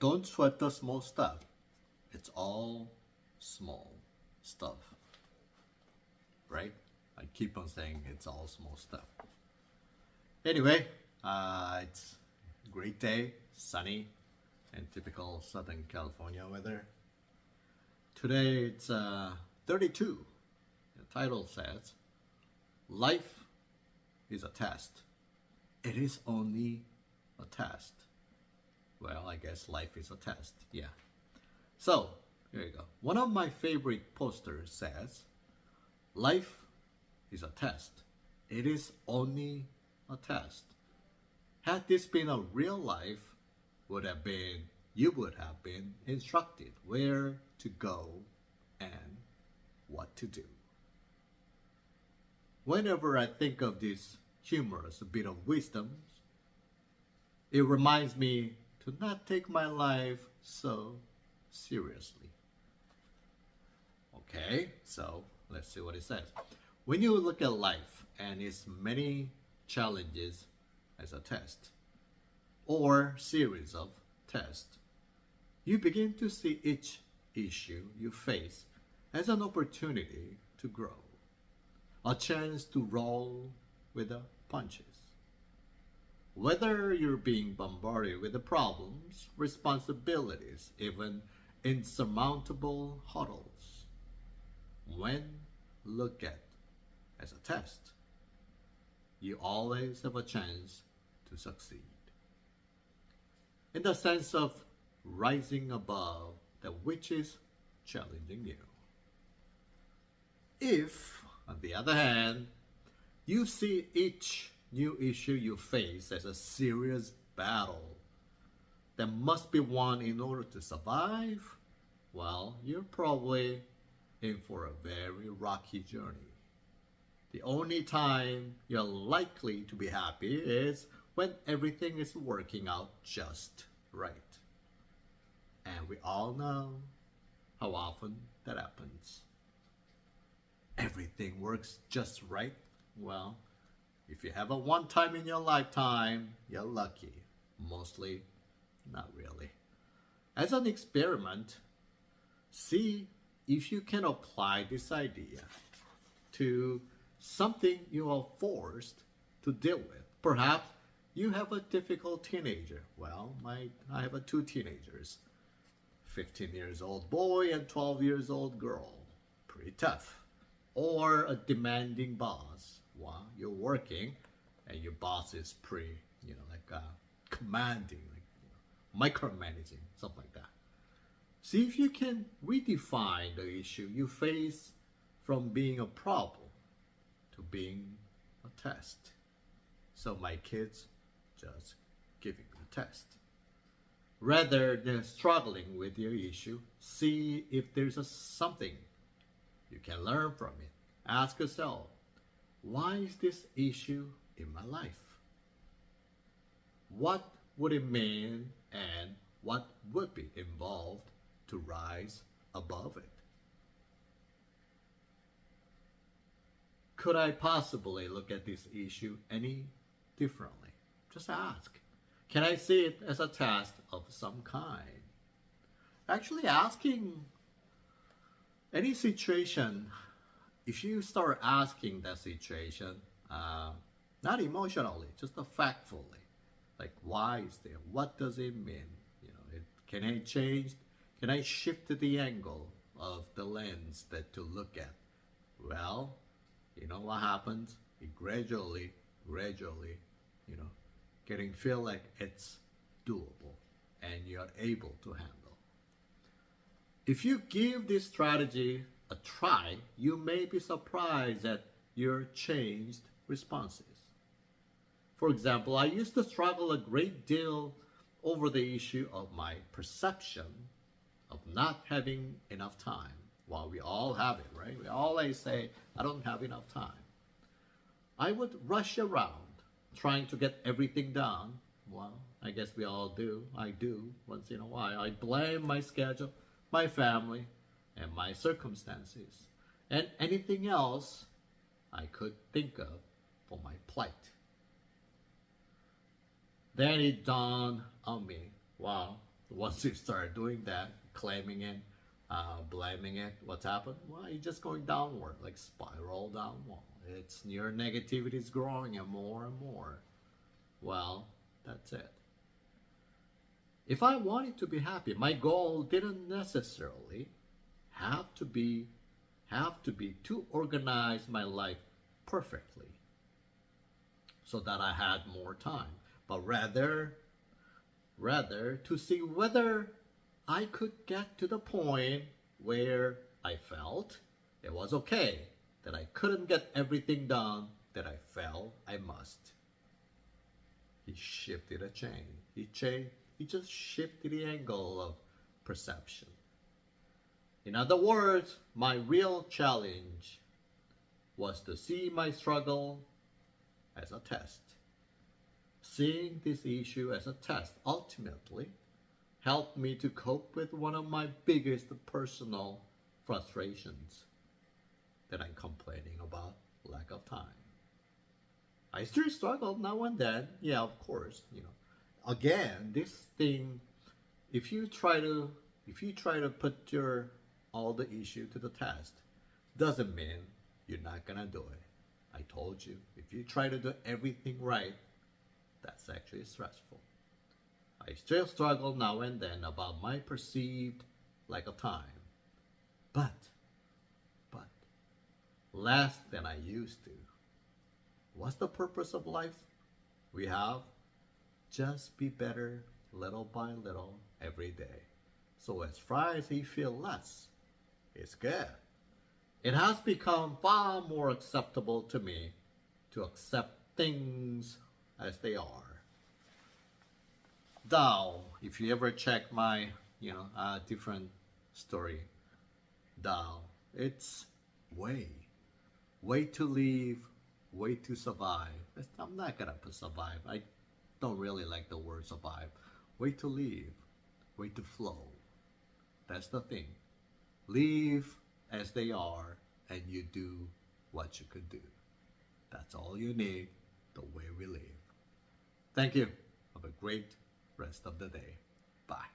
don't sweat the small stuff. It's all small stuff. Right? I keep on saying it's all small stuff. Anyway, it's a great day, sunny, and typical Southern California weather. Today it's 32. The title says, Life is a test. It is only a test. Well, I guess life is a test, yeah. So, here you go. One of my favorite posters says, Life is a test. It is only a test. Had this been a real life, you would have been instructed where to go and what to do. Whenever I think of this humorous bit of wisdom, it reminds me to not take my life so seriously. Okay, so let's see what it says. When you look at life and its many challenges as a test or series of tests, you begin to see each issue you face as an opportunity to grow, a chance to roll with the punches. Whether you're being bombarded with the problems, responsibilities, even insurmountable hurdles, when looked at as a test, you always have a chance to succeed. In the sense of rising above that which is challenging you. If, on the other hand, you see each new issue you face as a serious battle that must be won in order to survive, well, you're probably in for a very rocky journey. The only time you're likely to be happy is when everything is working out just right. And we all know how often that happens. Everything works just right. Well, if you have a one time in your lifetime, you're lucky. Mostly, not really. As an experiment, see if you can apply this idea to something you are forced to deal with. Perhaps you have a difficult teenager. Well, I have two teenagers. 15 years old boy and 12 years old girl. Pretty tough. Or a demanding boss. Well, you're working and your boss is pretty, commanding, micromanaging, something like that. See if you can redefine the issue you face from being a problem to being a test. So my kids just giving the test. Rather than struggling with your issue, see if there's something you can learn from it. Ask yourself, why is this issue in my life? What would it mean and what would be involved to rise above it? Could I possibly look at this issue any differently? Just ask. Can I see it as a test of some kind? Actually asking any situation, if you start asking that situation, not emotionally, just factfully, like why is there? What does it mean? Can I change? Can I shift the angle of the lens to look at? Well, you know what happens? It gradually, getting feel like it's doable and you're able to handle. If you give this strategy a try, you may be surprised at your changed responses. For example, I used to struggle a great deal over the issue of my perception of not having enough time. Well, we all have it, right? We always say, I don't have enough time. I would rush around trying to get everything done. Well, I guess we all do. I do once in a while. I blame my schedule, my family, and my circumstances, and anything else I could think of for my plight. Then it dawned on me, wow, Once you start doing that, claiming it, blaming it, what's happened? Well, you're just going downward, like spiral downward. It's your negativity is growing and more. Well, that's it. If I wanted to be happy, my goal didn't necessarily have to be to organize my life perfectly so that I had more time, but rather to see whether I could get to the point where I felt it was okay that I couldn't get everything done that I felt I must. He shifted a chain. He just shifted the angle of perception. In other words, my real challenge was to see my struggle as a test. Seeing this issue as a test ultimately helped me to cope with one of my biggest personal frustrations, that I'm complaining about lack of time. I still struggle now and then, yeah, of course, Again, this thing, if you try to put your all the issue to the test, doesn't mean you're not gonna do it. I told you, if you try to do everything right, that's actually stressful. I still struggle now and then about my perceived lack of time, but less than I used to. What's the purpose of life? We have just be better little by little every day. So as far as you feel less, it's good. It has become far more acceptable to me to accept things as they are. Tao, if you ever check my, different story, Tao, it's way to live, way to survive. I'm not gonna put survive. I don't really like the word survive. Way to live, way to flow. That's the thing. Live as they are, and you do what you could do. That's all you need, the way we live. Thank you. Have a great rest of the day. Bye.